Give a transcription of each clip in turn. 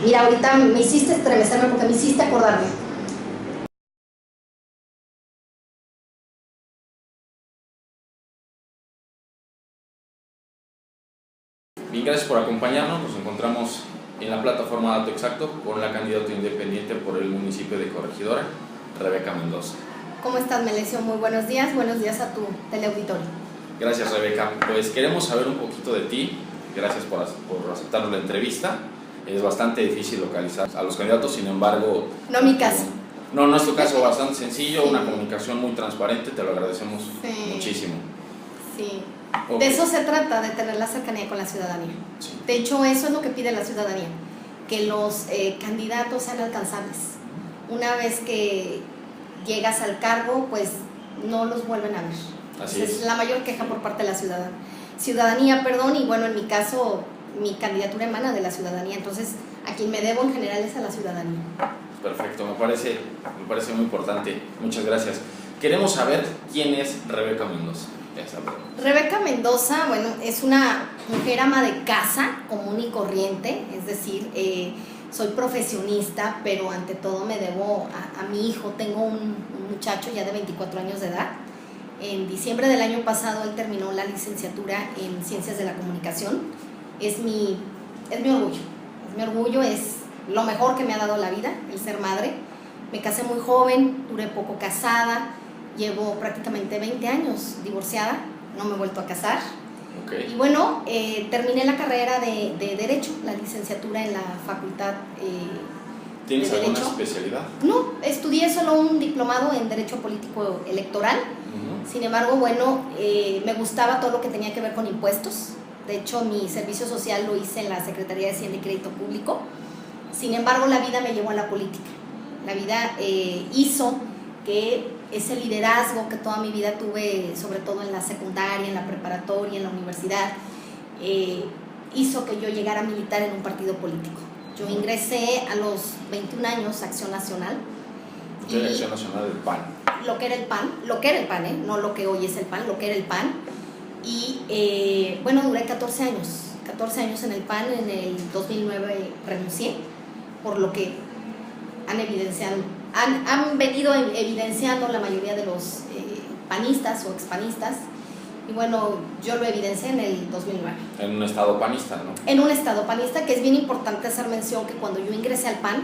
Mira, ahorita me hiciste estremecerme porque me hiciste acordarme. Bien, gracias por acompañarnos. Nos encontramos en la plataforma Dato Exacto con la candidata independiente por el municipio de Corregidora, Rebeca Mendoza. ¿Cómo estás, Melesio? Muy buenos días a tu teleauditorio. Gracias, Rebeca. Pues queremos saber un poquito de ti. Gracias por aceptar la entrevista. Es bastante difícil localizar a los candidatos, sin embargo... No mi caso. No, nuestro caso bastante sencillo, sí. Una comunicación muy transparente, te lo agradecemos muchísimo. Sí. Okay. De eso se trata, de tener la cercanía con la ciudadanía. Sí. De hecho, eso es lo que pide la ciudadanía, que los candidatos sean alcanzables. Una vez que llegas al cargo, pues no los vuelven a ver. Así es. La mayor queja por parte de la ciudadanía, y bueno, en mi caso, mi candidatura emana de la ciudadanía, entonces a quien me debo en general es a la ciudadanía. Perfecto, me parece muy importante. Muchas gracias. Queremos saber quién es Rebeca Mendoza. Rebeca Mendoza, bueno, es una mujer ama de casa, común y corriente, es decir, soy profesionista, pero ante todo me debo a mi hijo. Tengo un muchacho ya de 24 años de edad. En diciembre del año pasado él terminó la licenciatura en Ciencias de la Comunicación. Es mi orgullo, es lo mejor que me ha dado la vida, el ser madre. Me casé muy joven, duré poco casada. Llevo prácticamente 20 años divorciada, no me he vuelto a casar. Okay. Y bueno, terminé la carrera de Derecho, la licenciatura en la Facultad ¿Tienes de alguna Derecho. especialidad? No, estudié solo un diplomado en Derecho Político Electoral. Sin embargo, bueno, me gustaba todo lo que tenía que ver con impuestos. De hecho, mi servicio social lo hice en la Secretaría de Hacienda y Crédito Público. Sin embargo, la vida me llevó a la política. La vida hizo que ese liderazgo que toda mi vida tuve, sobre todo en la secundaria, en la preparatoria, en la universidad, hizo que yo llegara a militar en un partido político. Yo ingresé a los 21 años a Acción Nacional. Acción Nacional del PAN. Lo que era el PAN, no lo que hoy es el PAN, lo que era el PAN. Y bueno, duré 14 años en el PAN. En el 2009 renuncié, por lo que han venido evidenciando la mayoría de los panistas o expanistas. Y bueno, yo lo evidencié en el 2009. En un estado panista, ¿no? En un estado panista, que es bien importante hacer mención que cuando yo ingresé al PAN,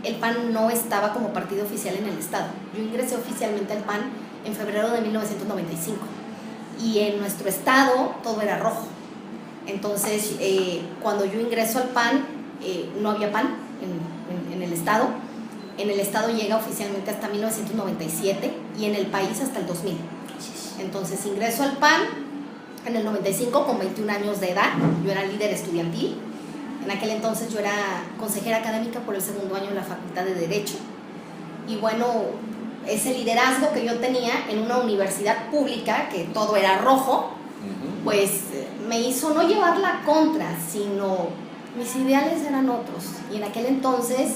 el PAN no estaba como partido oficial en el estado. Yo ingresé oficialmente al PAN en febrero de 1995. Y en nuestro estado todo era rojo. Entonces, cuando yo ingreso al PAN, no había PAN en el estado. En el estado llega oficialmente hasta 1997 y en el país hasta el 2000. Entonces ingreso al PAN en el 95 con 21 años de edad. Yo era líder estudiantil. En aquel entonces yo era consejera académica por el segundo año en la Facultad de Derecho. Y bueno, ese liderazgo que yo tenía en una universidad pública, que todo era rojo, pues me hizo no llevar la contra, sino mis ideales eran otros. Y en aquel entonces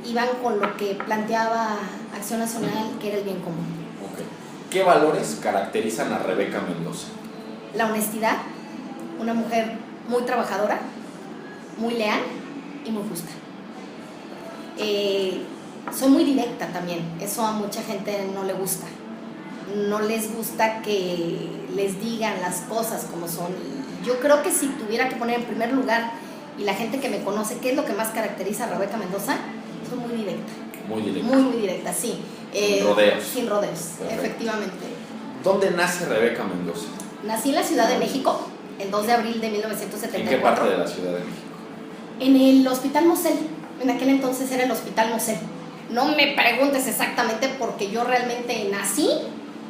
iban con lo que planteaba Acción Nacional, que era el bien común. Okay. ¿Qué valores caracterizan a Rebeca Mendoza? La honestidad, una mujer muy trabajadora, muy leal y muy justa. Soy muy directa también, eso a mucha gente no le gusta. No les gusta que les digan las cosas como son. Y yo creo que si tuviera que poner en primer lugar, y la gente que me conoce, ¿qué es lo que más caracteriza a Rebeca Mendoza? Soy muy directa. Muy directa. Muy directa, sí. Sin rodeos. Sin rodeos, perfecto. Efectivamente. ¿Dónde nace Rebeca Mendoza? Nací en la Ciudad de México, el 2 de abril de 1974. ¿En qué parte de la Ciudad de México? En el Hospital Mosel. En aquel entonces era el Hospital Mosel. No me preguntes exactamente porque yo realmente nací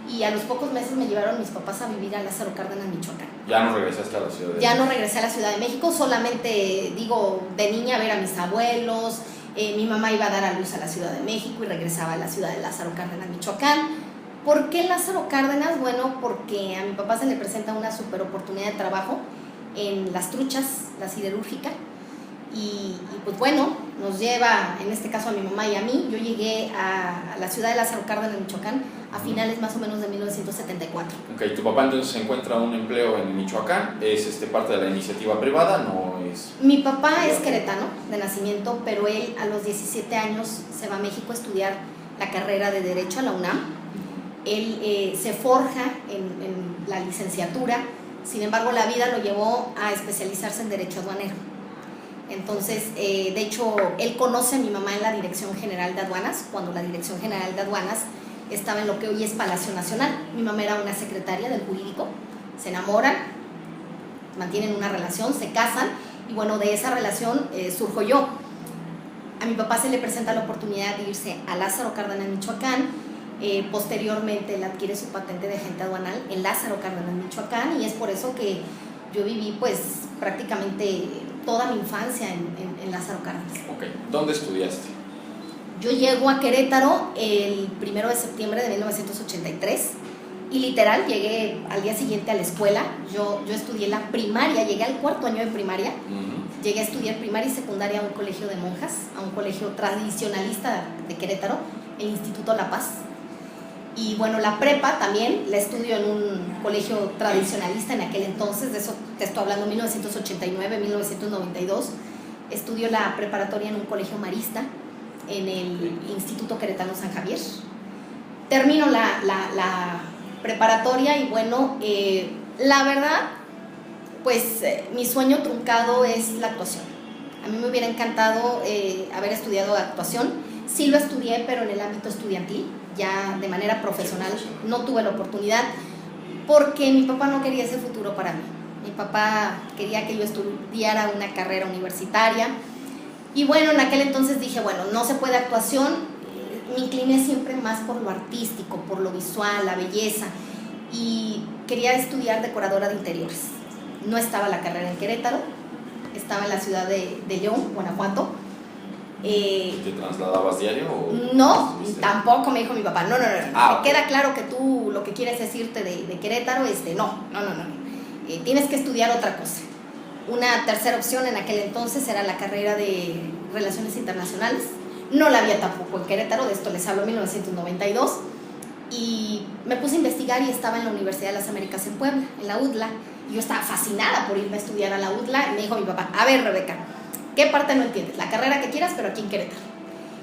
y a los pocos meses me llevaron mis papás a vivir a Lázaro Cárdenas, Michoacán. ¿Ya no regresaste a la Ciudad de México? Ya no regresé a la Ciudad de México, solamente, de niña a ver a mis abuelos. Mi mamá iba a dar a luz a la Ciudad de México y regresaba a la ciudad de Lázaro Cárdenas, Michoacán. ¿Por qué Lázaro Cárdenas? Bueno, porque a mi papá se le presenta una super oportunidad de trabajo en Las Truchas, la siderúrgica. Y pues bueno, nos lleva, en este caso a mi mamá y a mí. Yo llegué a la ciudad de Lázaro Cárdenas, Michoacán, a finales más o menos de 1974. Ok, tu papá entonces encuentra un empleo en Michoacán, ¿es parte de la iniciativa privada? ¿No es? Mi papá es queretano de nacimiento, pero él a los 17 años se va a México a estudiar la carrera de Derecho a la UNAM. Él se forja en la licenciatura, sin embargo la vida lo llevó a especializarse en Derecho Aduanero. Entonces, de hecho, él conoce a mi mamá en la Dirección General de Aduanas, cuando la Dirección General de Aduanas estaba en lo que hoy es Palacio Nacional. Mi mamá era una secretaria del jurídico, se enamoran, mantienen una relación, se casan, y bueno, de esa relación surjo yo. A mi papá se le presenta la oportunidad de irse a Lázaro Cárdenas, Michoacán. Posteriormente él adquiere su patente de agente aduanal en Lázaro Cárdenas, Michoacán, y es por eso que yo viví pues prácticamente toda mi infancia en Lázaro Cárdenas. Ok, ¿dónde estudiaste? Yo llego a Querétaro el 1 de septiembre de 1983 y literal llegué al día siguiente a la escuela. Yo estudié la primaria, llegué al 4º año de primaria. Llegué a estudiar primaria y secundaria a un colegio de monjas, a un colegio tradicionalista de Querétaro, el Instituto La Paz. Y bueno, la prepa también la estudio en un colegio tradicionalista en aquel entonces, de eso te estoy hablando, 1989, 1992. Estudio la preparatoria en un colegio marista, en el Instituto Queretano San Javier. Termino la preparatoria y bueno, la verdad, pues mi sueño truncado es la actuación. A mí me hubiera encantado haber estudiado actuación. Sí lo estudié, pero en el ámbito estudiantil, ya de manera profesional no tuve la oportunidad porque mi papá no quería ese futuro para mí. Mi papá quería que yo estudiara una carrera universitaria y bueno, en aquel entonces dije, bueno, no se puede actuación. Me incliné siempre más por lo artístico, por lo visual, la belleza, y quería estudiar decoradora de interiores. No estaba la carrera en Querétaro, estaba en la ciudad de León, Guanajuato. ¿Te trasladabas diario? No, tampoco, me dijo mi papá. No. Ah, queda claro que tú lo que quieres es irte de Querétaro. No. Tienes que estudiar otra cosa. Una tercera opción en aquel entonces era la carrera de Relaciones Internacionales. No la había tampoco en Querétaro, de esto les hablo en 1992. Y me puse a investigar y estaba en la Universidad de las Américas en Puebla, en la UDLA. Y yo estaba fascinada por irme a estudiar a la UDLA. Y me dijo mi papá, a ver, Rebeca, ¿qué parte no entiendes? La carrera que quieras, pero aquí en Querétaro.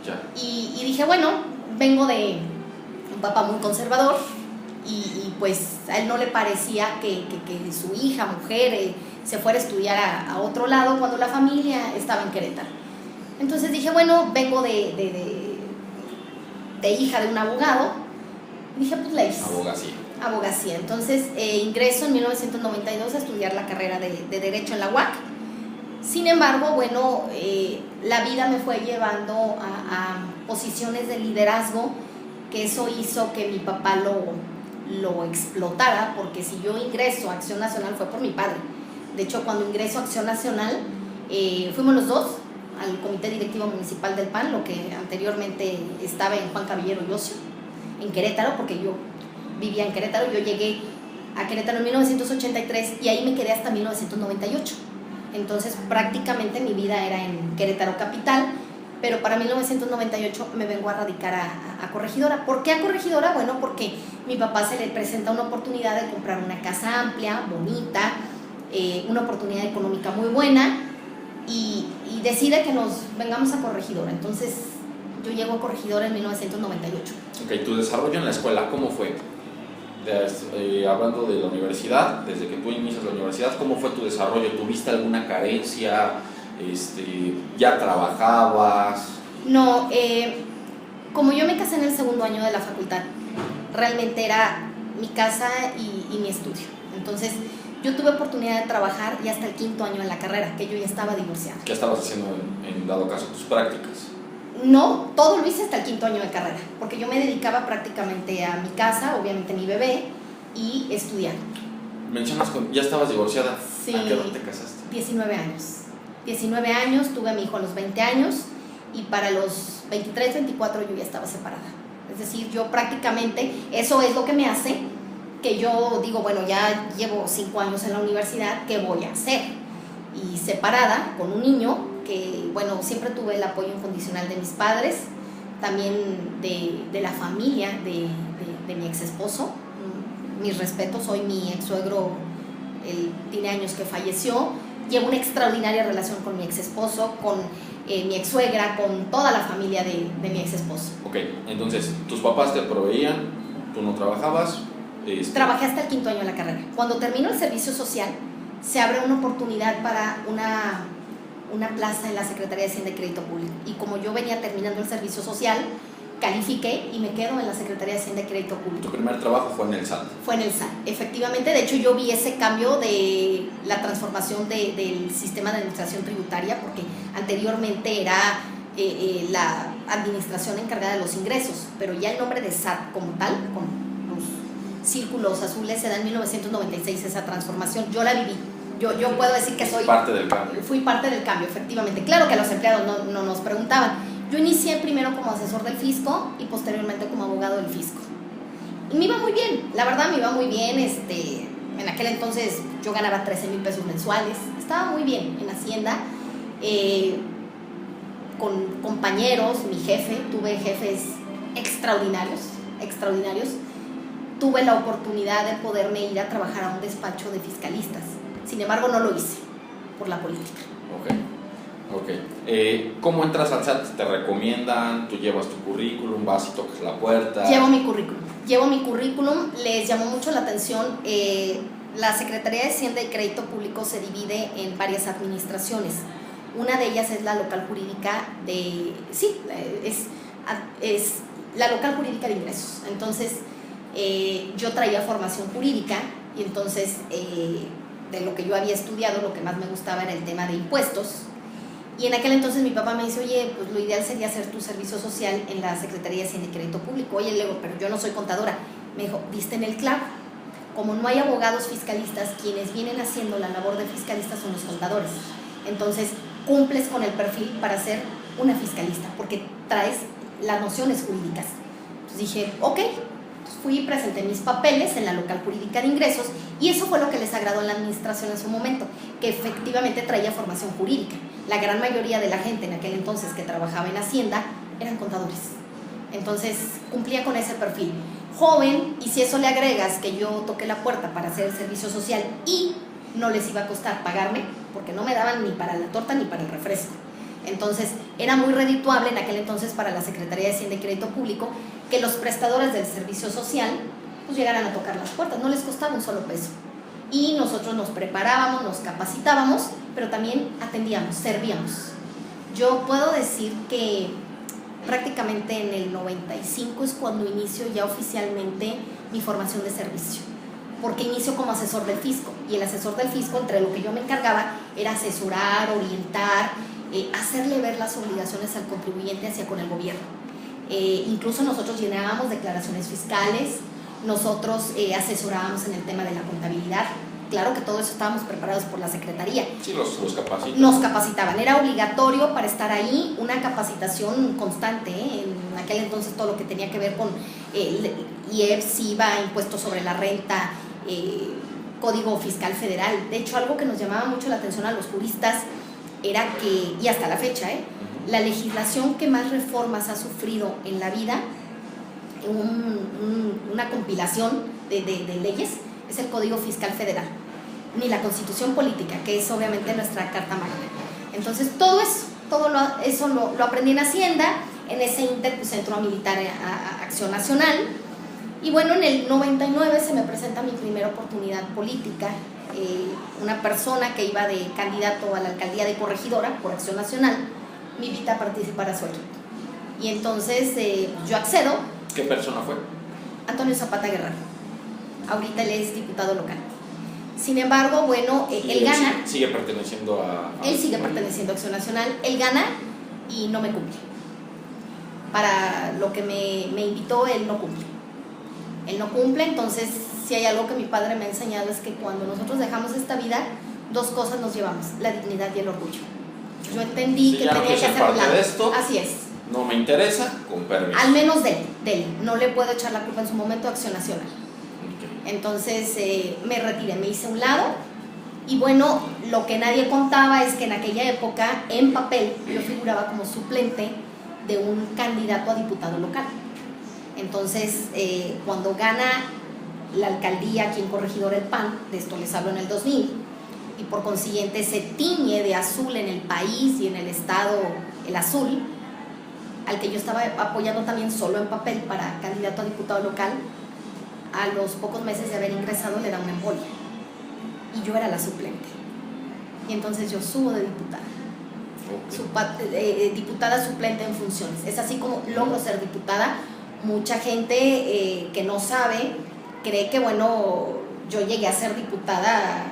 Ya. Y dije, bueno, vengo de un papá muy conservador y pues a él no le parecía que su hija, mujer, se fuera a estudiar a otro lado cuando la familia estaba en Querétaro. Entonces dije, bueno, vengo de hija de un abogado. Y dije, pues leyes. Abogacía. Entonces ingreso en 1992 a estudiar la carrera de Derecho en la UAC. Sin embargo, bueno, la vida me fue llevando a posiciones de liderazgo, que eso hizo que mi papá lo explotara, porque si yo ingreso a Acción Nacional fue por mi padre. De hecho, cuando ingreso a Acción Nacional, fuimos los dos al Comité Directivo Municipal del PAN, lo que anteriormente estaba en Juan Caballero y Ocio, en Querétaro, porque yo vivía en Querétaro. Yo llegué a Querétaro en 1983 y ahí me quedé hasta 1998. Entonces prácticamente mi vida era en Querétaro capital, pero para 1998 me vengo a radicar a Corregidora. ¿Por qué a Corregidora? Bueno, porque mi papá se le presenta una oportunidad de comprar una casa amplia, bonita, una oportunidad económica muy buena, y decide que nos vengamos a Corregidora. Entonces yo llego a Corregidora en 1998. Ok, tu desarrollo en la escuela, ¿cómo fue? Hablando de la universidad, desde que tú inicias la universidad, ¿cómo fue tu desarrollo? ¿Tuviste alguna carencia? ¿Ya trabajabas? No, como yo me casé en el 2º año de la facultad, realmente era mi casa y mi estudio. Entonces yo tuve oportunidad de trabajar y hasta el 5º año de la carrera, que yo ya estaba divorciada. ¿Qué estabas haciendo en dado caso tus prácticas? No, todo lo hice hasta el 5º año de carrera, porque yo me dedicaba prácticamente a mi casa, obviamente mi bebé, y estudiar. Mencionas que ya estabas divorciada. Sí. ¿A qué edad te casaste? 19 años. 19 años, tuve a mi hijo a los 20 años, y para los 23, 24 yo ya estaba separada. Es decir, yo prácticamente, eso es lo que me hace que yo digo, bueno, ya llevo 5 años en la universidad, ¿qué voy a hacer? Y separada, con un niño, que bueno, siempre tuve el apoyo incondicional de mis padres, también de la familia de de mi ex esposo. Mis respetos, hoy mi ex suegro, él tiene años que falleció. Llevo una extraordinaria relación con mi ex esposo, con mi ex suegra, con toda la familia de mi ex esposo. Ok, entonces tus papás te proveían, tú no trabajabas. Trabajé hasta el 5º año de la carrera. Cuando termino el servicio social, se abre una oportunidad para una plaza en la Secretaría de Hacienda y Crédito Público. Y como yo venía terminando el servicio social, califiqué y me quedo en la Secretaría de Hacienda y Crédito Público. Tu primer trabajo fue en el SAT. Fue en el SAT, efectivamente. De hecho, yo vi ese cambio de la transformación del sistema de administración tributaria, porque anteriormente era la administración encargada de los ingresos, pero ya el nombre de SAT como tal, con los círculos azules, se da en 1996 esa transformación. Yo la viví. Yo puedo decir que soy parte del cambio. Fui parte del cambio, efectivamente. Claro que los empleados no nos preguntaban. Yo inicié primero como asesor del fisco y posteriormente como abogado del fisco. Y me iba muy bien, la verdad me iba muy bien. En aquel entonces yo ganaba 13,000 pesos mensuales. Estaba muy bien en Hacienda. Con compañeros, mi jefe, tuve jefes extraordinarios. Tuve la oportunidad de poderme ir a trabajar a un despacho de fiscalistas. Sin embargo, no lo hice por la política. Ok. ¿Cómo entras al SAT? ¿Te recomiendan? ¿Tú llevas tu currículum? ¿Vas y tocas la puerta? Llevo mi currículum. Les llamó mucho la atención. La Secretaría de Hacienda y Crédito Público se divide en varias administraciones. Una de ellas es la local jurídica es la local jurídica de ingresos. Entonces, yo traía formación jurídica y entonces de lo que yo había estudiado, lo que más me gustaba era el tema de impuestos. Y en aquel entonces mi papá me dice, oye, pues lo ideal sería hacer tu servicio social en la Secretaría de Hacienda y Crédito Público. Oye, Leo, pero yo no soy contadora. Me dijo, diste en el clavo. Como no hay abogados fiscalistas, quienes vienen haciendo la labor de fiscalistas son los contadores. Entonces, cumples con el perfil para ser una fiscalista, porque traes las nociones jurídicas. Entonces dije, ok. Fui y presenté mis papeles en la local jurídica de ingresos y eso fue lo que les agradó a la administración en su momento, que efectivamente traía formación jurídica. La gran mayoría de la gente en aquel entonces que trabajaba en Hacienda eran contadores. Entonces cumplía con ese perfil. Joven, y si eso le agregas que yo toqué la puerta para hacer el servicio social y no les iba a costar pagarme, porque no me daban ni para la torta ni para el refresco. Entonces, era muy redituable en aquel entonces para la Secretaría de Hacienda y Crédito Público que los prestadores del servicio social pues llegaran a tocar las puertas, no les costaba un solo peso. Y nosotros nos preparábamos, nos capacitábamos, pero también atendíamos, servíamos. Yo puedo decir que prácticamente en el 95 es cuando inicio ya oficialmente mi formación de servicio, porque inicio como asesor del fisco, y el asesor del fisco, entre lo que yo me encargaba, era asesorar, orientar, hacerle ver las obligaciones al contribuyente hacia con el gobierno. Incluso nosotros llenábamos declaraciones fiscales, nosotros asesorábamos en el tema de la contabilidad. Claro que todo eso estábamos preparados por la Secretaría. Sí, los capacitan. Nos capacitaban, era obligatorio para estar ahí una capacitación constante. En aquel entonces todo lo que tenía que ver con IEPS, IVA, impuestos sobre la renta, Código Fiscal Federal. De hecho, algo que nos llamaba mucho la atención a los juristas era que, y hasta la fecha, la legislación que más reformas ha sufrido en la vida, una compilación de leyes, es el Código Fiscal Federal, ni la Constitución Política, que es obviamente nuestra Carta Magna. Entonces, todo eso lo aprendí en Hacienda, en ese inter pues, entró a militar a Acción Nacional, y bueno, en el 99 se me presenta mi primera oportunidad política. Una persona que iba de candidato a la alcaldía de Corregidora por Acción Nacional me invita a participar a su equipo. Y entonces yo accedo. ¿Qué persona fue? Antonio Zapata Guerrero. Ahorita él es diputado local. Sin embargo, bueno, él gana. Sigue perteneciendo Él sigue perteneciendo a Acción Nacional. Él gana y no me cumple. Para lo que me invitó, él no cumple. Él no cumple, entonces si hay algo que mi padre me ha enseñado es que cuando nosotros dejamos esta vida, dos cosas nos llevamos, la dignidad y el orgullo. Yo entendí que tenía que hacer un lado. Así es. No me interesa, con permiso. Al menos de él. No le puedo echar la culpa en su momento a Acción Nacional. Okay. Entonces me retiré, me hice a un lado. Y bueno, lo que nadie contaba es que en aquella época, en papel, yo figuraba como suplente de un candidato a diputado local. Entonces, cuando gana la alcaldía aquí en Corregidora el PAN, de esto les hablo en el 2000, y por consiguiente se tiñe de azul en el país y en el estado el azul, al que yo estaba apoyando también solo en papel para candidato a diputado local, a los pocos meses de haber ingresado le da una embolia. Y yo era la suplente. Y entonces yo subo de diputada. Diputada suplente en funciones. Es así como logro ser diputada. Mucha gente que no sabe cree que, bueno, yo llegué a ser diputada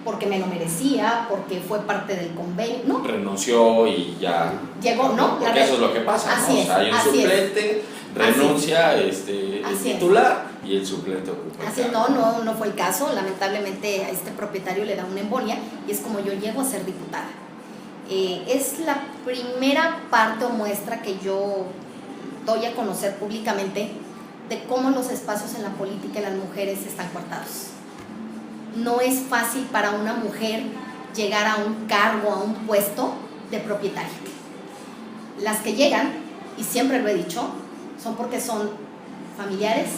porque me lo merecía, porque fue parte del convenio, ¿no? Renunció y ya... Llegó, ¿no? Porque eso es lo que pasa, así ¿no? Es, o sea, hay un suplente, renuncia el titular y el suplente ocupa. Así es, no fue el caso. Lamentablemente a este propietario le da una embolia y es como yo llego a ser diputada. Es la primera parte o muestra que yo doy a conocer públicamente de cómo los espacios en la política y las mujeres están coartados. No es fácil para una mujer llegar a un cargo, a un puesto de propietaria. Las que llegan, y siempre lo he dicho, son porque son familiares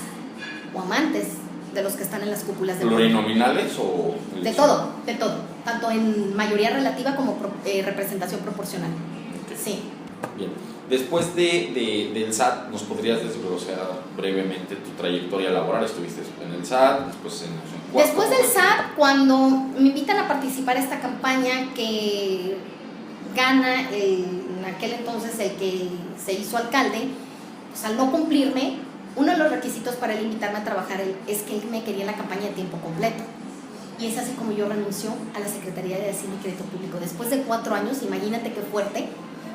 o amantes de los que están en las cúpulas de ¿Plurinominales o...? De todo, tanto en mayoría relativa como representación proporcional. Okay. Sí. Bien. Después del SAT, ¿nos podrías desglosar brevemente tu trayectoria laboral? Estuviste en el SAT, después del SAT, cuando me invitan a participar en esta campaña que gana en aquel entonces el que se hizo alcalde, pues al no cumplirme, uno de los requisitos para él invitarme a trabajar es que él me quería en la campaña de tiempo completo. Y es así como yo renuncio a la Secretaría de Hacienda y Crédito Público. Después de 4 años, imagínate qué fuerte,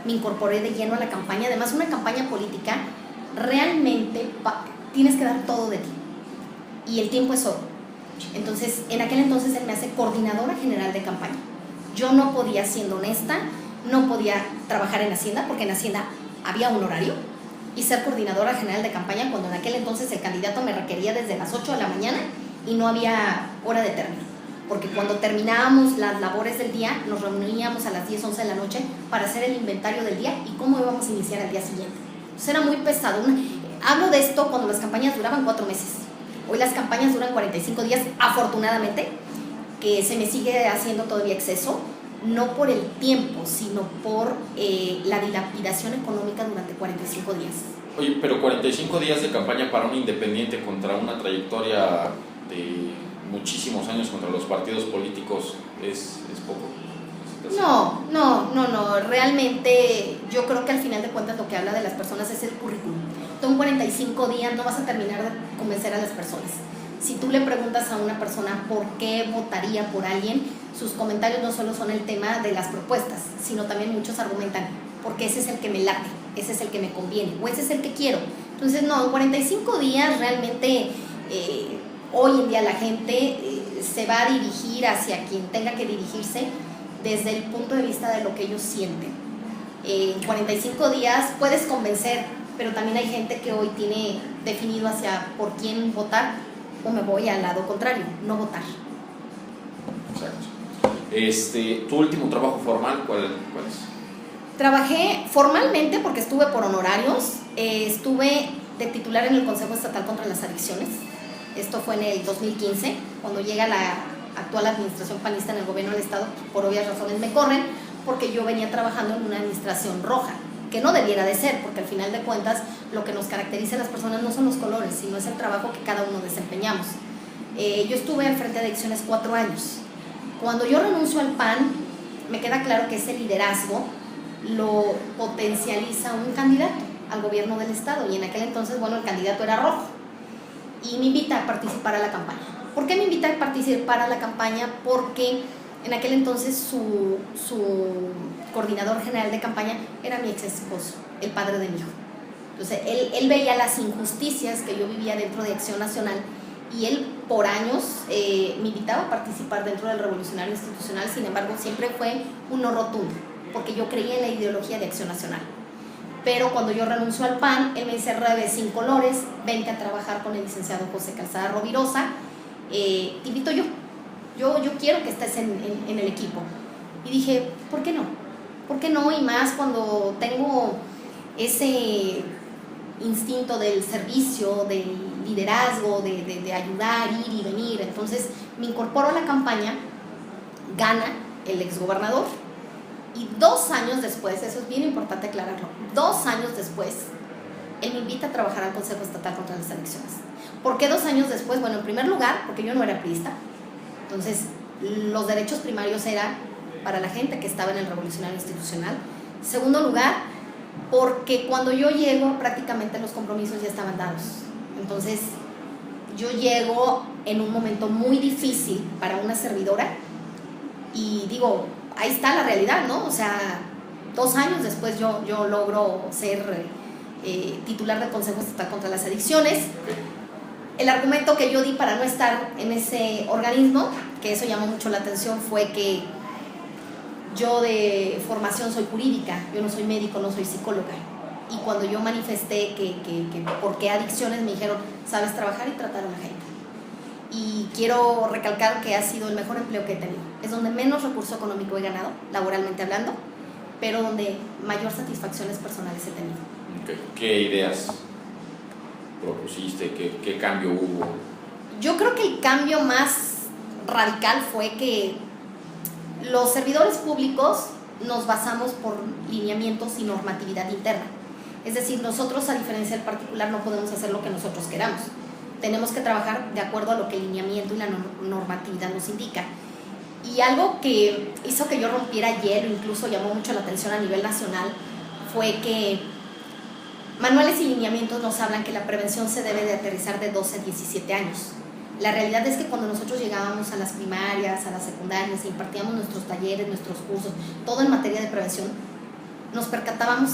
me incorporé de lleno a la campaña. Además, una campaña política, realmente tienes que dar todo de ti. Y el tiempo es oro. Entonces, en aquel entonces él me hace coordinadora general de campaña. Yo no podía, siendo honesta, no podía trabajar en Hacienda, porque en Hacienda había un horario, y ser coordinadora general de campaña cuando en aquel entonces el candidato me requería desde las 8 de la mañana y no había hora de término, porque cuando terminábamos las labores del día nos reuníamos a las 10, 11 de la noche para hacer el inventario del día y cómo íbamos a iniciar el día siguiente. Entonces era muy pesado. Hablo de esto cuando las campañas duraban 4 meses. Hoy las campañas duran 45 días, afortunadamente, que se me sigue haciendo todavía exceso, no por el tiempo, sino por la dilapidación económica durante 45 días. Oye, pero 45 días de campaña para un independiente contra una trayectoria de muchísimos años contra los partidos políticos es poco. No, realmente yo creo que al final de cuentas lo que habla de las personas es el currículum. Tú en 45 días no vas a terminar de convencer a las personas. Si tú le preguntas a una persona por qué votaría por alguien, sus comentarios no solo son el tema de las propuestas, sino también muchos argumentan, porque ese es el que me late, ese es el que me conviene, o ese es el que quiero. Entonces, no, en 45 días realmente hoy en día la gente se va a dirigir hacia quien tenga que dirigirse desde el punto de vista de lo que ellos sienten. En 45 días puedes convencer, pero también hay gente que hoy tiene definido hacia por quién votar, o me voy al lado contrario, no votar. Exacto. ¿Tu último trabajo formal cuál es? Trabajé formalmente porque estuve por honorarios, estuve de titular en el Consejo Estatal contra las Adicciones. Esto fue en el 2015, cuando llega la actual administración panista en el gobierno del estado. Por obvias razones me corren, porque yo venía trabajando en una administración roja, que no debiera de ser, porque al final de cuentas lo que nos caracteriza a las personas no son los colores, sino es el trabajo que cada uno desempeñamos. Yo estuve al frente de Adicciones 4 años. Cuando yo renuncio al PAN, me queda claro que ese liderazgo lo potencializa un candidato al gobierno del estado, y en aquel entonces, bueno, el candidato era rojo, y me invita a participar a la campaña. ¿Por qué me invita a participar a la campaña? Porque en aquel entonces su coordinador general de campaña era mi ex esposo, el padre de mi hijo. Entonces él veía las injusticias que yo vivía dentro de Acción Nacional, y él por años me invitaba a participar dentro del Revolucionario Institucional. Sin embargo, siempre fue un no rotundo, porque yo creía en la ideología de Acción Nacional. Pero cuando yo renuncio al PAN, él me dice: Rebe, sin colores, vente a trabajar con el licenciado José Calzada Rovirosa, te invito yo quiero que estés en el equipo. Y dije, ¿por qué no? ¿Por qué no? Y más cuando tengo ese instinto del servicio, del liderazgo, de ayudar, ir y venir. Entonces me incorporo a la campaña, gana el exgobernador y 2 años después, eso es bien importante aclararlo, 2 años después, él me invita a trabajar al Consejo Estatal contra las Adicciones. ¿Por qué 2 años después? Bueno, en primer lugar, porque yo no era priista, entonces los derechos primarios eran para la gente que estaba en el revolucionario institucional. Segundo lugar, porque cuando yo llego prácticamente los compromisos ya estaban dados. Entonces yo llego en un momento muy difícil para una servidora y digo, ahí está la realidad, ¿no? O sea, 2 años después yo logro ser titular del Consejo Estatal contra las Adicciones. El argumento que yo di para no estar en ese organismo, que eso llamó mucho la atención, fue que yo de formación soy jurídica, yo no soy médico, no soy psicóloga. Y cuando yo manifesté que por qué adicciones, me dijeron, sabes trabajar y tratar a la gente. Y quiero recalcar que ha sido el mejor empleo que he tenido. Es donde menos recurso económico he ganado, laboralmente hablando, pero donde mayor satisfacciones personales he tenido. ¿Qué ideas propusiste? ¿Qué cambio hubo? Yo creo que el cambio más radical fue que los servidores públicos nos basamos por lineamientos y normatividad interna. Es decir, nosotros, a diferencia del particular, no podemos hacer lo que nosotros queramos. Tenemos que trabajar de acuerdo a lo que el lineamiento y la normatividad nos indica. Y algo que hizo que yo rompiera hielo, incluso llamó mucho la atención a nivel nacional, fue que manuales y lineamientos nos hablan que la prevención se debe de aterrizar de 12 a 17 años. La realidad es que cuando nosotros llegábamos a las primarias, a las secundarias, e impartíamos nuestros talleres, nuestros cursos, todo en materia de prevención, nos percatábamos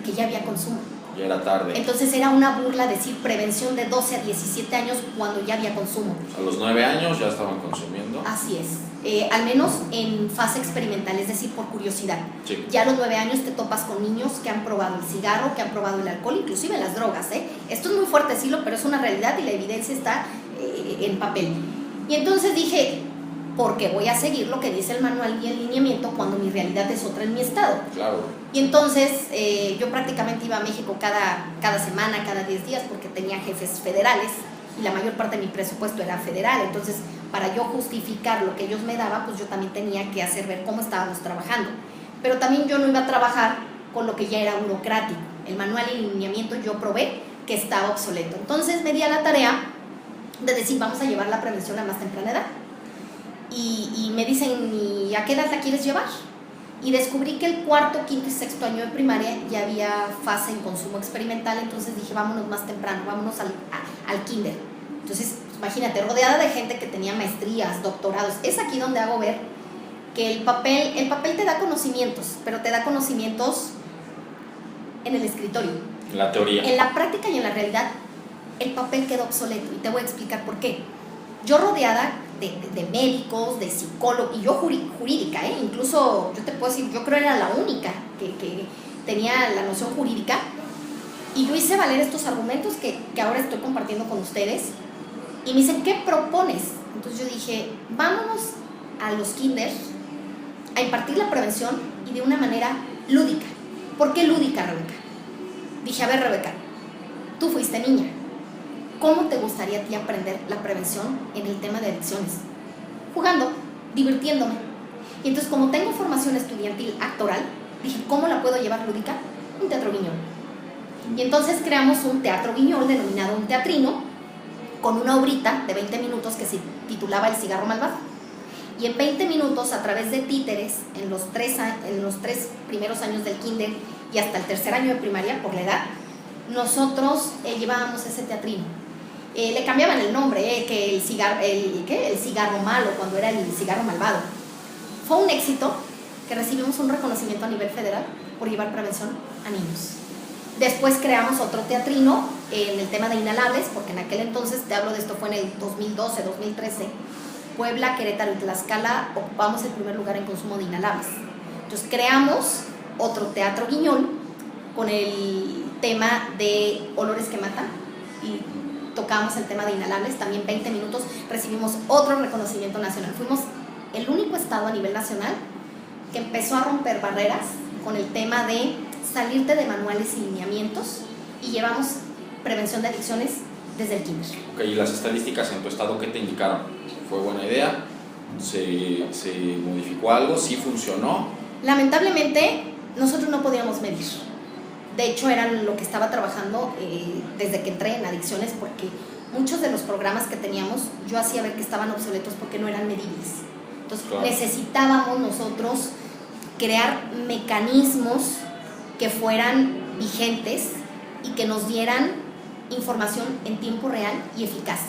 que ya había consumo. Ya era tarde. Entonces era una burla decir prevención de 12 a 17 años cuando ya había consumo. A los 9 años ya estaban consumiendo. Así es, al menos en fase experimental, es decir, por curiosidad. Sí. Ya a los 9 años te topas con niños que han probado el cigarro, que han probado el alcohol, inclusive las drogas. Esto es muy fuerte decirlo, pero es una realidad y la evidencia está en papel. Y entonces dije, ¿por qué voy a seguir lo que dice el manual y el lineamiento cuando mi realidad es otra en mi estado? Claro. Y entonces yo prácticamente iba a México cada semana, cada 10 días, porque tenía jefes federales y la mayor parte de mi presupuesto era federal. Entonces, para yo justificar lo que ellos me daban, pues yo también tenía que hacer ver cómo estábamos trabajando. Pero también yo no iba a trabajar con lo que ya era burocrático. El manual y el lineamiento yo probé que estaba obsoleto. Entonces me di a la tarea de decir, vamos a llevar la prevención a más temprana edad. Y me dicen, ¿y a qué edad la quieres llevar? Y descubrí que el 4., 5. y 6. año de primaria ya había fase en consumo experimental. Entonces dije, vámonos más temprano, vámonos al kinder. Entonces, imagínate, rodeada de gente que tenía maestrías, doctorados. Es aquí donde hago ver que el papel te da conocimientos, pero te da conocimientos en el escritorio. En la teoría. En la práctica y en la realidad, el papel quedó obsoleto. Y te voy a explicar por qué. Yo rodeada de médicos, de psicólogos, y yo jurídica, incluso yo te puedo decir, yo creo que era la única que tenía la noción jurídica, y yo hice valer estos argumentos que ahora estoy compartiendo con ustedes, y me dicen, ¿qué propones? Entonces yo dije, vámonos a los kinders a impartir la prevención y de una manera lúdica. ¿Por qué lúdica, Rebeca? Dije, a ver, Rebeca, tú fuiste niña. ¿Cómo te gustaría a ti aprender la prevención en el tema de adicciones? Jugando, divirtiéndome. Y entonces, como tengo formación estudiantil actoral, dije, ¿cómo la puedo llevar lúdica? Un teatro guiñol. Y entonces creamos un teatro guiñol denominado un teatrino, con una obrita de 20 minutos que se titulaba El cigarro malvado. Y en 20 minutos, a través de títeres, en los 3 primeros años del kinder y hasta el 3er año de primaria, por la edad, nosotros llevábamos ese teatrino. Le cambiaban el nombre, que el cigarro malo, cuando era el cigarro malvado. Fue un éxito que recibimos un reconocimiento a nivel federal por llevar prevención a niños. Después creamos otro teatrino en el tema de inhalables, porque en aquel entonces, te hablo de esto, fue en el 2012, 2013, Puebla, Querétaro y Tlaxcala ocupamos el primer lugar en consumo de inhalables. Entonces creamos otro teatro guiñol con el tema de olores que matan y tocamos el tema de inhalables, también 20 minutos, recibimos otro reconocimiento nacional. Fuimos el único estado a nivel nacional que empezó a romper barreras con el tema de salirte de manuales y lineamientos y llevamos prevención de adicciones desde el kinder. Ok, y las estadísticas en tu estado, ¿qué te indicaron? ¿Fue buena idea? ¿Se modificó algo? ¿Sí funcionó? Lamentablemente, nosotros no podíamos medir. De hecho, era lo que estaba trabajando desde que entré en adicciones, porque muchos de los programas que teníamos, yo hacía ver que estaban obsoletos porque no eran medibles. Entonces, claro, necesitábamos nosotros crear mecanismos que fueran vigentes y que nos dieran información en tiempo real y eficaz.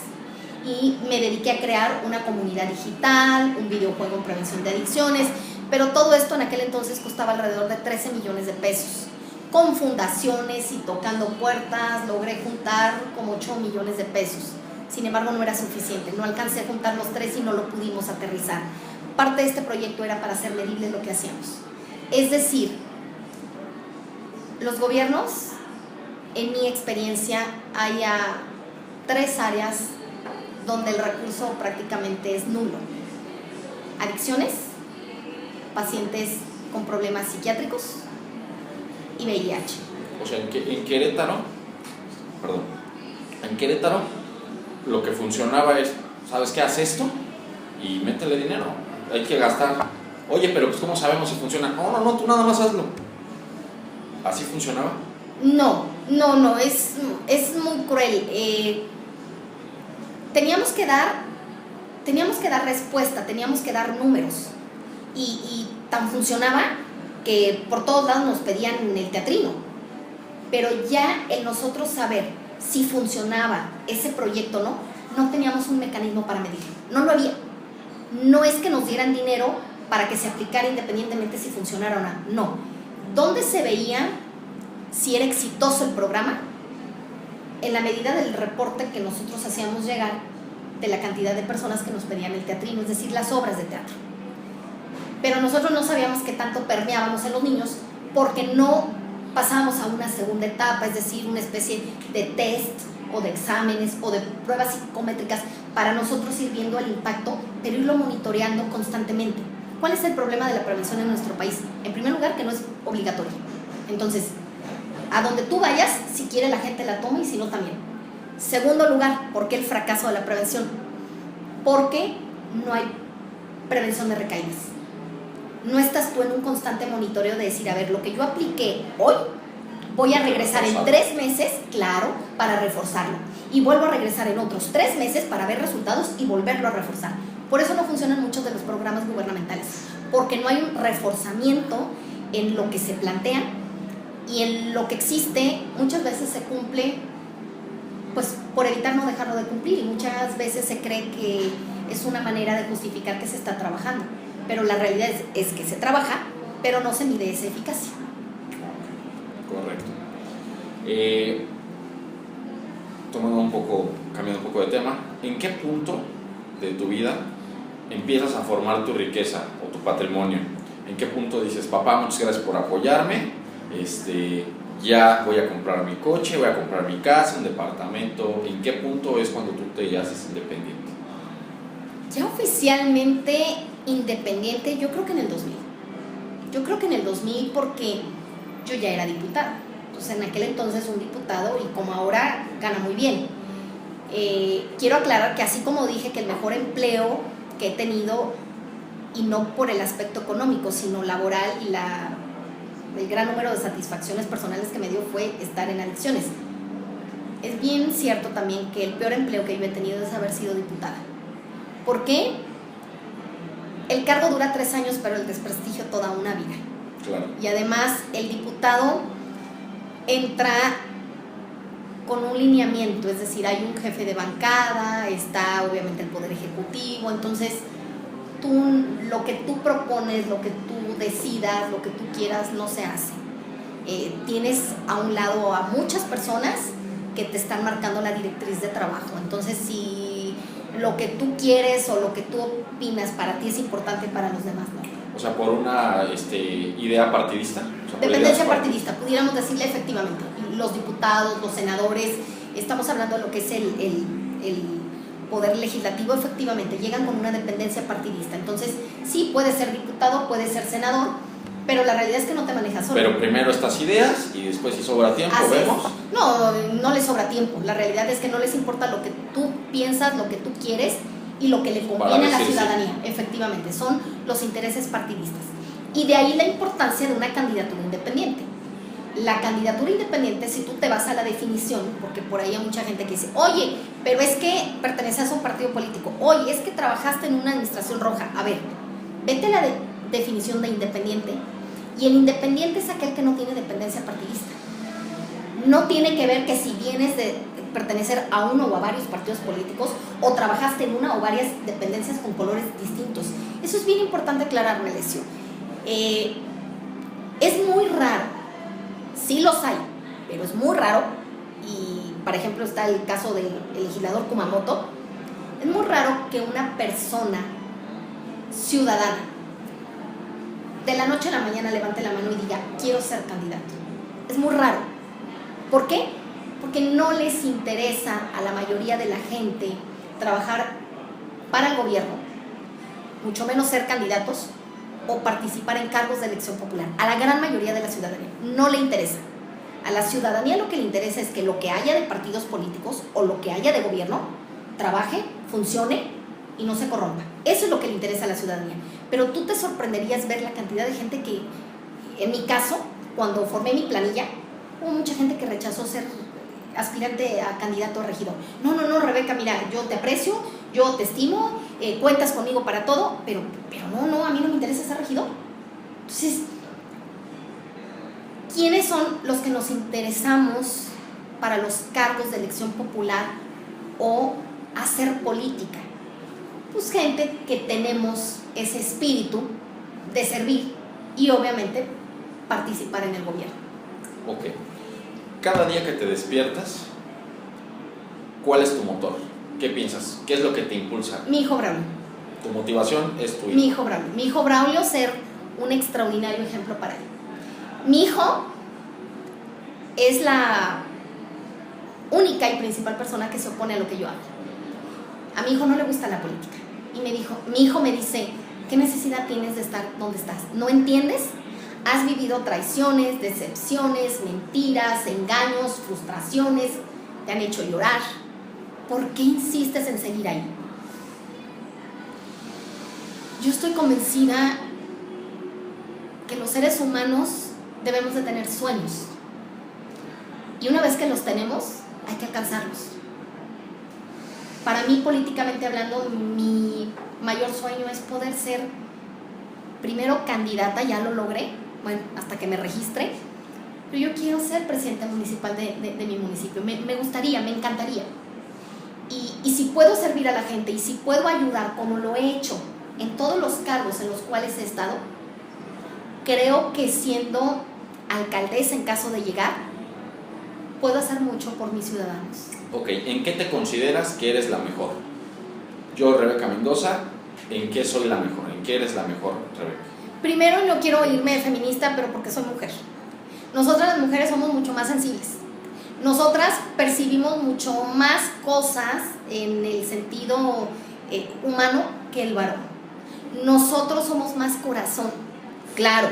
Y me dediqué a crear una comunidad digital, un videojuego en prevención de adicciones, pero todo esto en aquel entonces costaba alrededor de 13 millones de pesos. Con fundaciones y tocando puertas, logré juntar como 8 millones de pesos. Sin embargo, no era suficiente, no alcancé a juntar los 3 y no lo pudimos aterrizar. Parte de este proyecto era para hacer medible lo que hacíamos. Es decir, los gobiernos, en mi experiencia, hay 3 áreas donde el recurso prácticamente es nulo: adicciones, pacientes con problemas psiquiátricos y VIH. O sea, en Querétaro lo que funcionaba es, ¿sabes qué? Haz esto y métele dinero, hay que gastar. Oye, pero pues ¿cómo sabemos si funciona? No, tú nada más hazlo. ¿Así funcionaba? No, es muy cruel. Teníamos que dar respuesta, teníamos que dar números, y tan funcionaba que por todos lados nos pedían el teatrino, pero ya el nosotros saber si funcionaba ese proyecto o no teníamos un mecanismo para medirlo, no lo había. No es que nos dieran dinero para que se aplicara independientemente si funcionara o no. ¿Dónde se veía si era exitoso el programa? En la medida del reporte que nosotros hacíamos llegar de la cantidad de personas que nos pedían el teatrino, es decir, las obras de teatro. Pero nosotros no sabíamos qué tanto permeábamos en los niños, porque no pasábamos a una segunda etapa, es decir, una especie de test o de exámenes o de pruebas psicométricas para nosotros ir viendo el impacto, pero irlo monitoreando constantemente. ¿Cuál es el problema de la prevención en nuestro país? En primer lugar, que no es obligatorio. Entonces, a donde tú vayas, si quiere la gente la toma y si no también. Segundo lugar, ¿por qué el fracaso de la prevención? Porque no hay prevención de recaídas. No estás tú en un constante monitoreo de decir, a ver, lo que yo apliqué hoy, voy a regresar en 3 meses, claro, para reforzarlo. Y vuelvo a regresar en otros 3 meses para ver resultados y volverlo a reforzar. Por eso no funcionan muchos de los programas gubernamentales, porque no hay un reforzamiento en lo que se plantea, y en lo que existe muchas veces se cumple pues por evitar no dejarlo de cumplir, y muchas veces se cree que es una manera de justificar que se está trabajando, pero la realidad es que se trabaja, pero no se mide esa eficacia. Correcto. Cambiando un poco de tema, ¿en qué punto de tu vida empiezas a formar tu riqueza o tu patrimonio? ¿En qué punto dices, papá, muchas gracias por apoyarme, ya voy a comprar mi coche, voy a comprar mi casa, un departamento? ¿En qué punto es cuando tú te haces independiente? Ya oficialmente independiente, yo creo que en el 2000. Yo creo que en el 2000, porque yo ya era diputada. Entonces, en aquel entonces un diputado, y como ahora, gana muy bien. Quiero aclarar que así como dije que el mejor empleo que he tenido, y no por el aspecto económico, sino laboral, y el gran número de satisfacciones personales que me dio fue estar en adicciones, es bien cierto también que el peor empleo que yo he tenido es haber sido diputada. ¿Por qué? El cargo dura 3 años, pero el desprestigio toda una vida. Claro. Y además el diputado entra con un lineamiento, es decir, hay un jefe de bancada, está obviamente el poder ejecutivo, entonces lo que tú propones, lo que tú decidas, lo que tú quieras, no se hace. Tienes a un lado a muchas personas que te están marcando la directriz de trabajo. Entonces, si lo que tú quieres o lo que tú opinas para ti es importante, para los demás no. O sea, por una idea partidista. O sea, dependencia partidista, pudiéramos decirle efectivamente. Los diputados, los senadores, estamos hablando de lo que es el poder legislativo, efectivamente, llegan con una dependencia partidista. Entonces, sí, puede ser diputado, puede ser senador, Pero la realidad es que no te manejas solo. Pero primero estas ideas y después, si sobra tiempo, Así vemos. es. No les sobra tiempo. La realidad es que no les importa lo que tú piensas, lo que tú quieres y lo que le conviene a la ciudadanía. Sí. Efectivamente, son los intereses partidistas. Y de ahí la importancia de una candidatura independiente. La candidatura independiente, si tú te vas a la definición, porque por ahí hay mucha gente que dice, oye, pero es que perteneces a un partido político, oye, es que trabajaste en una administración roja. A ver, vete a la definición de independiente, y el independiente es aquel que no tiene dependencia partidista. No tiene que ver que si vienes de pertenecer a uno o a varios partidos políticos o trabajaste en una o varias dependencias con colores distintos. Eso es bien importante aclarar, Melesio. Es muy raro. Sí los hay, pero es muy raro, y por ejemplo está el caso del legislador Kumamoto. Es muy raro que una persona ciudadana de la noche a la mañana levante la mano y diga, quiero ser candidato. Es muy raro. ¿Por qué? Porque no les interesa a la mayoría de la gente trabajar para el gobierno, mucho menos ser candidatos o participar en cargos de elección popular. A la gran mayoría de la ciudadanía no le interesa. A la ciudadanía lo que le interesa es que lo que haya de partidos políticos o lo que haya de gobierno trabaje, funcione y no se corrompa. Eso es lo que le interesa a la ciudadanía. Pero tú te sorprenderías ver la cantidad de gente que, en mi caso, cuando formé mi planilla, hubo mucha gente que rechazó ser aspirante a candidato a regidor. No, Rebeca, mira, yo te aprecio, yo te estimo, cuentas conmigo para todo, pero no, a mí no me interesa ser regidor. Entonces, ¿quiénes son los que nos interesamos para los cargos de elección popular o hacer política? Pues gente que tenemos ese espíritu de servir y obviamente participar en el gobierno. Ok. Cada día que te despiertas, ¿cuál es tu motor? ¿Qué piensas? ¿Qué es lo que te impulsa? Mi hijo Braulio. Tu motivación es tu hijo. Mi hijo Braulio ser un extraordinario ejemplo para él. Mi hijo es la única y principal persona que se opone a lo que yo hago. A mi hijo no le gusta la política. Y mi hijo me dice, ¿qué necesidad tienes de estar donde estás? ¿No entiendes? Has vivido traiciones, decepciones, mentiras, engaños, frustraciones, te han hecho llorar. ¿Por qué insistes en seguir ahí? Yo estoy convencida que los seres humanos debemos de tener sueños. Y una vez que los tenemos, hay que alcanzarlos. Para mí, políticamente hablando, mi mayor sueño es poder ser primero candidata, ya lo logré, bueno, hasta que me registre, pero yo quiero ser presidenta municipal de mi municipio. Me gustaría, me encantaría. Y si puedo servir a la gente y si puedo ayudar, como lo he hecho en todos los cargos en los cuales he estado, creo que siendo alcaldesa en caso de llegar, puedo hacer mucho por mis ciudadanos. Ok, ¿en qué te consideras que eres la mejor? Yo, Rebeca Mendoza, ¿en qué soy la mejor? ¿En qué eres la mejor, Rebeca? Primero, no quiero irme de feminista, pero porque soy mujer. Nosotras las mujeres somos mucho más sensibles. Nosotras percibimos mucho más cosas en el sentido humano que el varón. Nosotros somos más corazón. Claro,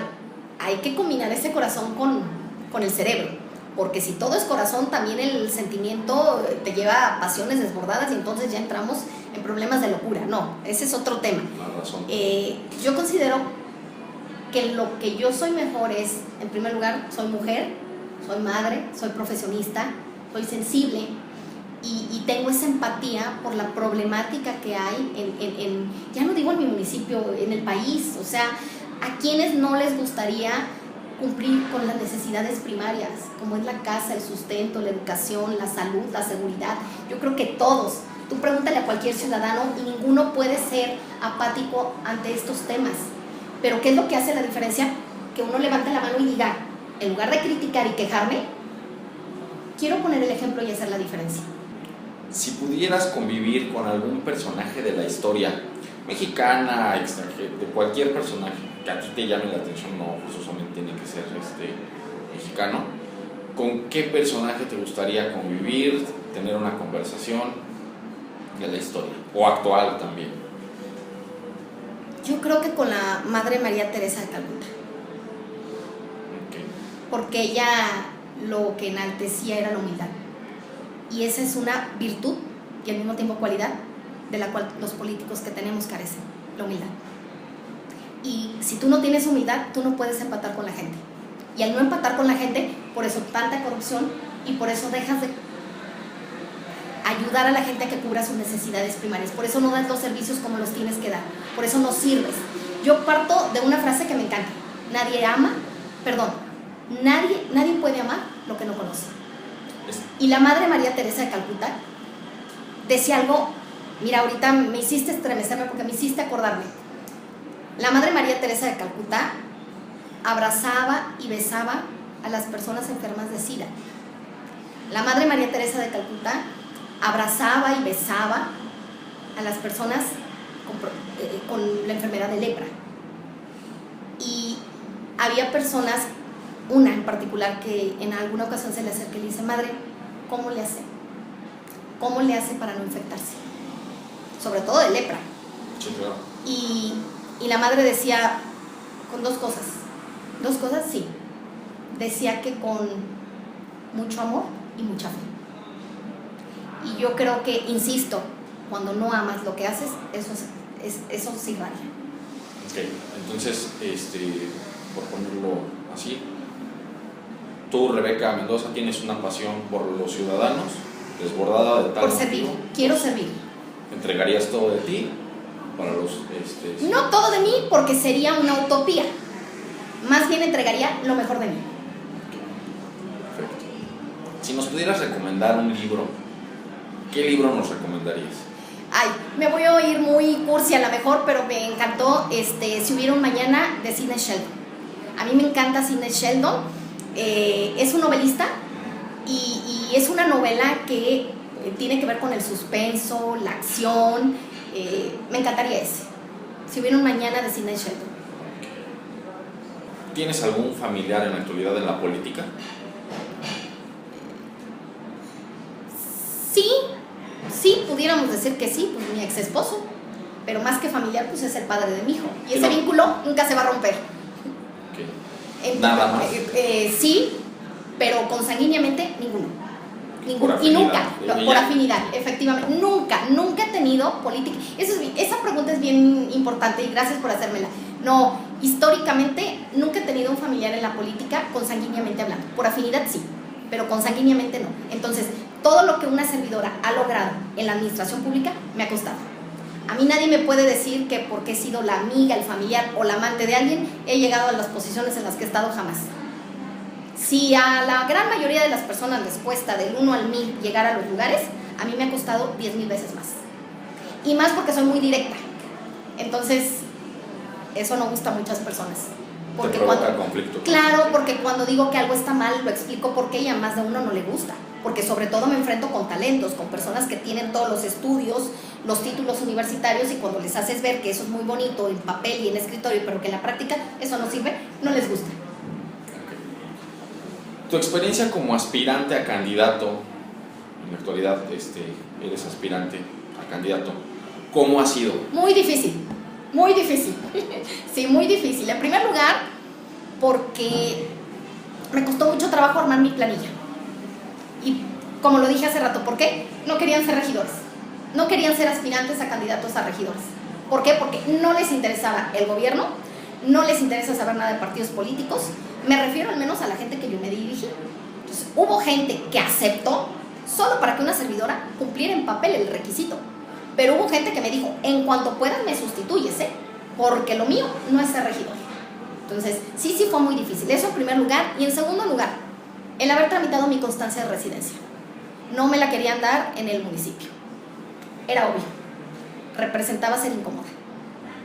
hay que combinar ese corazón con el cerebro, porque si todo es corazón, también el sentimiento te lleva a pasiones desbordadas y entonces ya entramos en problemas de locura. No, ese es otro tema. La razón. Yo considero que lo que yo soy mejor es, en primer lugar, soy mujer, soy madre, soy profesionista, soy sensible y tengo esa empatía por la problemática que hay ya no digo en mi municipio, en el país. O sea, a quienes no les gustaría cumplir con las necesidades primarias, como es la casa, el sustento, la educación, la salud, la seguridad. Yo creo que todos, tú pregúntale a cualquier ciudadano y ninguno puede ser apático ante estos temas. Pero ¿qué es lo que hace la diferencia? Que uno levante la mano y diga, en lugar de criticar y quejarme, quiero poner el ejemplo y hacer la diferencia. Si pudieras convivir con algún personaje de la historia mexicana, extranjera, de cualquier personaje que a ti te llame la atención, no forzosamente tiene que ser mexicano, ¿con qué personaje te gustaría convivir, tener una conversación de la historia? O actual también. Yo creo que con la Madre María Teresa de Calcuta. porque ella lo que enaltecía era la humildad. Y esa es una virtud y al mismo tiempo cualidad de la cual los políticos que tenemos carecen, la humildad. Y si tú no tienes humildad, tú no puedes empatar con la gente. Y al no empatar con la gente, por eso tanta corrupción y por eso dejas de ayudar a la gente a que cubra sus necesidades primarias. Por eso no das los servicios como los tienes que dar. Por eso no sirves. Yo parto de una frase que me encanta. Nadie puede amar lo que no conoce. Y la Madre María Teresa de Calcuta decía algo, mira, ahorita me hiciste estremecerme porque me hiciste acordarme. La Madre María Teresa de Calcuta abrazaba y besaba a las personas enfermas de SIDA. La Madre María Teresa de Calcuta abrazaba y besaba a las personas con la enfermedad de lepra. Y había personas, una en particular, que en alguna ocasión se le acerca y le dice: madre, ¿cómo le hace? ¿Cómo le hace para no infectarse? Sobre todo de lepra. Sí, claro. Y la madre decía, con dos cosas, sí. Decía que con mucho amor y mucha fe. Y yo creo que, insisto, cuando no amas lo que haces, eso sí raya. Ok, entonces, por ponerlo así, tú, Rebeca Mendoza, tienes una pasión por los ciudadanos, desbordada de tal por servir, quiero servir. ¿Entregarías todo de ti para los...? No todo de mí, porque sería una utopía. Más bien entregaría lo mejor de mí. Perfecto. Si nos pudieras recomendar un libro, ¿qué libro nos recomendarías? Ay, me voy a oír muy cursi a lo mejor, pero me encantó Si hubiera un mañana, de Sidney Sheldon. A mí me encanta Sidney Sheldon. Es un novelista y es una novela que tiene que ver con el suspenso, la acción. Me encantaría ese. Si hubiera un mañana, de Sidney Sheldon. ¿Tienes algún familiar en la actualidad en la política? Sí, pudiéramos decir que sí, pues mi ex esposo, pero más que familiar, pues es el padre de mi hijo. Y ese vínculo nunca se va a romper. Okay. Nada más. Sí, pero consanguíneamente ninguno. Y nunca, por afinidad, efectivamente. Nunca he tenido política. Esa pregunta es bien importante y gracias por hacérmela. No, históricamente nunca he tenido un familiar en la política consanguíneamente hablando. Por afinidad sí, pero consanguíneamente no. Entonces, todo lo que una servidora ha logrado en la administración pública me ha costado. A mí nadie me puede decir que porque he sido la amiga, el familiar o la amante de alguien he llegado a las posiciones en las que he estado, jamás. Si a la gran mayoría de las personas les cuesta del 1 al 1000 llegar a los lugares, a mí me ha costado 10,000 veces más. Y más porque soy muy directa. Entonces, eso no gusta a muchas personas. Porque te provoca conflicto. Claro, porque cuando digo que algo está mal, lo explico por qué y a más de uno no le gusta. Porque sobre todo me enfrento con talentos, con personas que tienen todos los estudios, los títulos universitarios, y cuando les haces ver que eso es muy bonito en papel y en escritorio, pero que en la práctica eso no sirve, no les gusta. Tu experiencia como aspirante a candidato, en la actualidad eres aspirante a candidato, ¿cómo ha sido? Muy difícil. Sí, muy difícil. En primer lugar, porque me costó mucho trabajo armar mi planilla. Y como lo dije hace rato, ¿por qué? No querían ser regidores. No querían ser aspirantes a candidatos a regidores. ¿Por qué? Porque no les interesaba el gobierno, no les interesa saber nada de partidos políticos. Me refiero al menos a la gente que yo me dirigí. Entonces, hubo gente que aceptó solo para que una servidora cumpliera en papel el requisito. Pero hubo gente que me dijo, en cuanto puedas me sustituyes, porque lo mío no es ser regidor. Entonces, sí fue muy difícil. Eso en primer lugar. Y en segundo lugar, el haber tramitado mi constancia de residencia. No me la querían dar en el municipio. Era obvio. Representaba ser incómoda.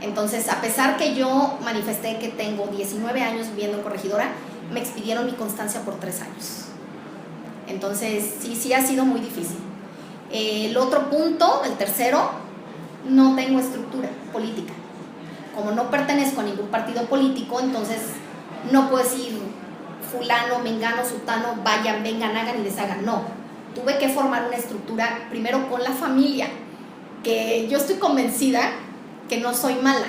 Entonces, a pesar que yo manifesté que tengo 19 años viviendo en Corregidora, me expidieron mi constancia por 3 años. Entonces, sí ha sido muy difícil. El otro punto, el tercero, no tengo estructura política. Como no pertenezco a ningún partido político, entonces no puedo decir fulano, mengano, sutano, vayan, vengan, hagan y deshagan. No, tuve que formar una estructura primero con la familia, que yo estoy convencida que no soy mala,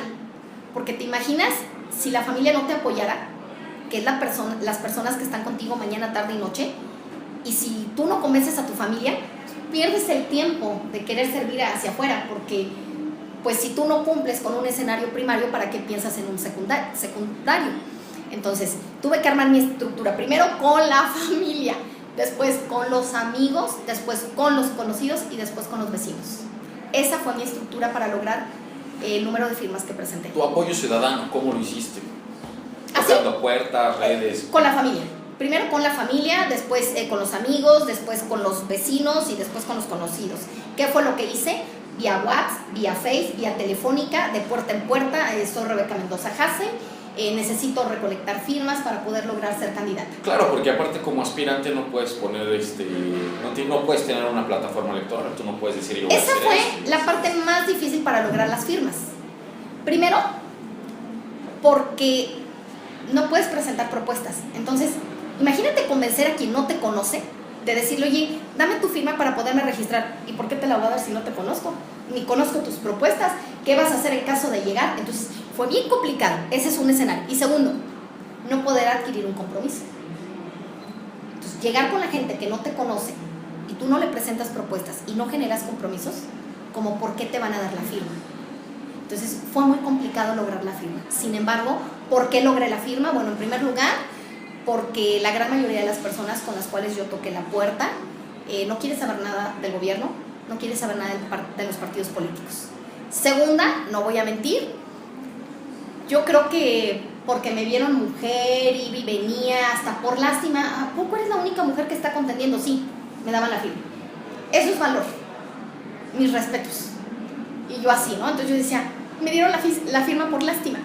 porque te imaginas si la familia no te apoyara, que es las personas que están contigo mañana, tarde y noche. Y si tú no convences a tu familia, pierdes el tiempo de querer servir hacia afuera, porque pues si tú no cumples con un escenario primario, ¿para qué piensas en un secundario? Entonces, tuve que armar mi estructura, primero con la familia, después con los amigos, después con los conocidos y después con los vecinos. Esa fue mi estructura para lograr el número de firmas que presenté. Tu apoyo ciudadano, ¿cómo lo hiciste? ¿Así? Tocando puertas, redes. Con la familia. Primero con la familia, después con los amigos, después con los vecinos y después con los conocidos. ¿Qué fue lo que hice? Vía WhatsApp, vía Face, vía telefónica, de puerta en puerta. Soy Rebeca Mendoza Jase. Necesito recolectar firmas para poder lograr ser candidata. Claro, porque aparte como aspirante no puedes poner, no puedes tener una plataforma electoral, tú no puedes decir yo voy a hacer Esa fue esto. la parte más difícil para lograr las firmas. Primero, porque no puedes presentar propuestas. Entonces, imagínate convencer a quien no te conoce de decirle, oye, dame tu firma para poderme registrar. ¿Y por qué te la voy a dar si no te conozco? Ni conozco tus propuestas. ¿Qué vas a hacer en caso de llegar? Entonces, fue bien complicado. Ese es un escenario. Y segundo, no poder adquirir un compromiso. Entonces, llegar con la gente que no te conoce y tú no le presentas propuestas y no generas compromisos, como por qué te van a dar la firma. Entonces, fue muy complicado lograr la firma. Sin embargo, ¿por qué logré la firma? Bueno, en primer lugar, porque la gran mayoría de las personas con las cuales yo toqué la puerta no quiere saber nada del gobierno, no quiere saber nada de los partidos políticos. Segunda, no voy a mentir, yo creo que porque me vieron mujer, iba y venía, hasta por lástima, ¿a poco eres la única mujer que está contendiendo? Sí, me daban la firma. Eso es valor, mis respetos. Y yo así, ¿no? Entonces yo decía, me dieron la firma por lástima.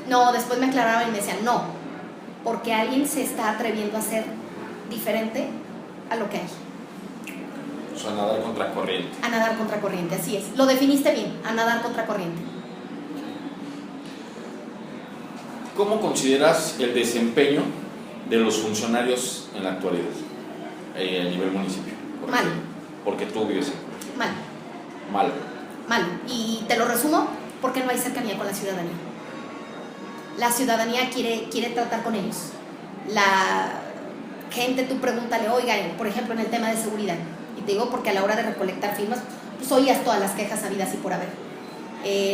No, después me aclararon y me decían, no, porque alguien se está atreviendo a ser diferente a lo que hay. O sea, nadar contracorriente. A nadar contracorriente, así es. Lo definiste bien, a nadar contracorriente. ¿Cómo consideras el desempeño de los funcionarios en la actualidad a nivel municipio? Mal. Porque tú vives en... Mal. Mal. Mal. Y te lo resumo, porque no hay cercanía con la ciudadanía. La ciudadanía quiere tratar con ellos. La gente, tú pregúntale, oiga, por ejemplo, en el tema de seguridad, y te digo porque a la hora de recolectar firmas, pues oías todas las quejas habidas y por haber.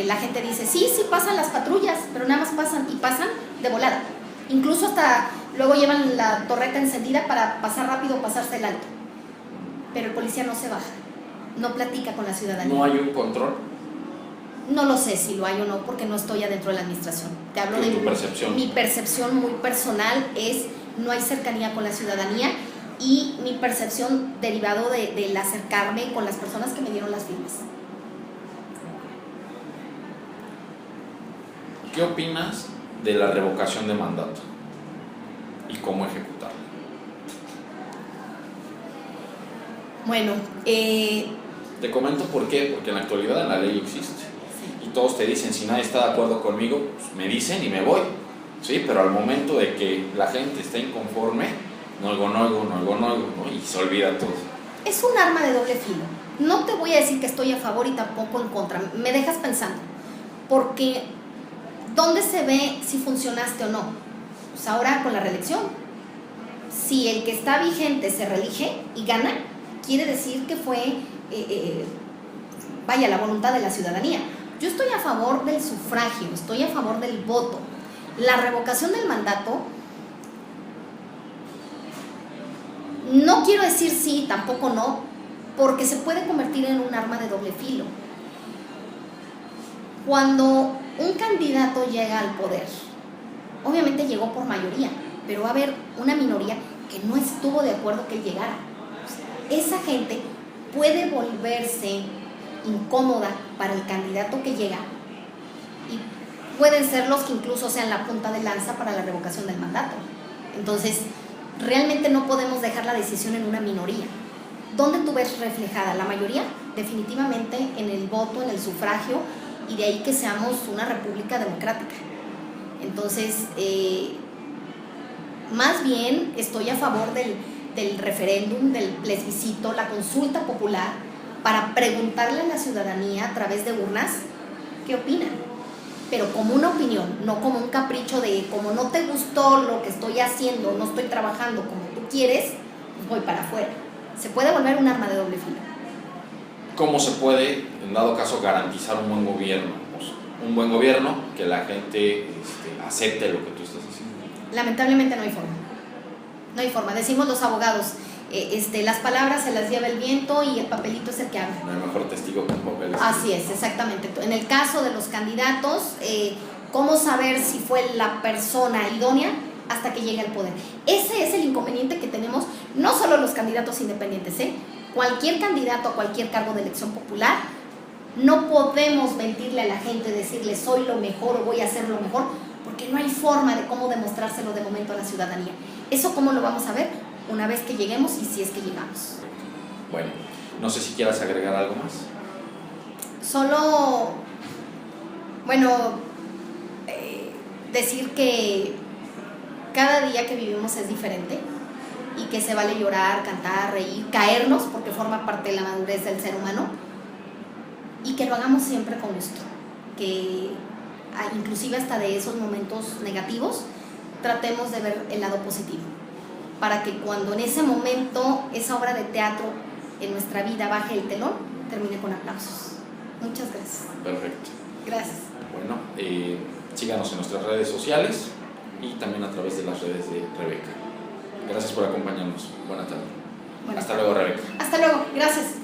La gente dice, sí pasan las patrullas, pero nada más pasan, y pasan de volada. Incluso hasta luego llevan la torreta encendida para pasar rápido o pasarse el alto. Pero el policía no se baja, no platica con la ciudadanía. ¿No hay un control? No lo sé si lo hay o no, porque no estoy adentro de la administración. Te hablo de tu percepción. Mi percepción muy personal es no hay cercanía con la ciudadanía, y mi percepción derivado del acercarme con las personas que me dieron las firmas. ¿Qué opinas de la revocación de mandato y cómo ejecutarla? Bueno, te comento por qué, porque en la actualidad la ley existe. sí. Y todos te dicen, si nadie está de acuerdo conmigo, pues me dicen y me voy. Sí, pero al momento de que la gente está inconforme, no oigo, y se olvida todo. Es un arma de doble filo. No te voy a decir que estoy a favor y tampoco en contra. Me dejas pensando. Porque, ¿dónde se ve si funcionaste o no? Pues ahora con la reelección. Si el que está vigente se reelige y gana, quiere decir que fue, la voluntad de la ciudadanía. Yo estoy a favor del sufragio, estoy a favor del voto. La revocación del mandato, no quiero decir sí, tampoco no, porque se puede convertir en un arma de doble filo. Cuando un candidato llega al poder, obviamente llegó por mayoría, pero va a haber una minoría que no estuvo de acuerdo que él llegara. Esa gente puede volverse incómoda para el candidato que llega, y pueden ser los que incluso sean la punta de lanza para la revocación del mandato. Entonces, realmente no podemos dejar la decisión en una minoría. ¿Dónde tú ves reflejada la mayoría? Definitivamente en el voto, en el sufragio, y de ahí que seamos una república democrática. Entonces, más bien estoy a favor del referéndum, del plebiscito, la consulta popular, para preguntarle a la ciudadanía a través de urnas qué opinan. pero como una opinión, no como un capricho de como no te gustó lo que estoy haciendo, no estoy trabajando como tú quieres, pues voy para afuera. Se puede volver un arma de doble filo. ¿Cómo se puede, en dado caso, garantizar un buen gobierno? Pues, un buen gobierno que la gente acepte lo que tú estás haciendo. Lamentablemente no hay forma. No hay forma. Decimos los abogados, las palabras se las lleva el viento y el papelito es el que habla. No hay mejor testigo que un papel. Así es, exactamente. En el caso de los candidatos, ¿cómo saber si fue la persona idónea hasta que llegue al poder? Ese es el inconveniente que tenemos, no solo los candidatos independientes, cualquier candidato a cualquier cargo de elección popular, no podemos mentirle a la gente, decirle soy lo mejor o voy a hacer lo mejor, porque no hay forma de cómo demostrárselo de momento a la ciudadanía. ¿Eso cómo lo vamos a ver? Una vez que lleguemos y si es que llegamos. Bueno, no sé si quieras agregar algo más. Solo, bueno, decir que cada día que vivimos es diferente y que se vale llorar, cantar, reír, caernos, porque forma parte de la madurez del ser humano, y que lo hagamos siempre con gusto, que inclusive hasta de esos momentos negativos tratemos de ver el lado positivo, para que cuando en ese momento esa obra de teatro en nuestra vida baje el telón, termine con aplausos. Muchas gracias. Perfecto. Gracias. Bueno, síganos en nuestras redes sociales y también a través de las redes de Rebeca. Gracias por acompañarnos. Buena tarde. Hasta luego, Rebeca. Hasta luego. Gracias.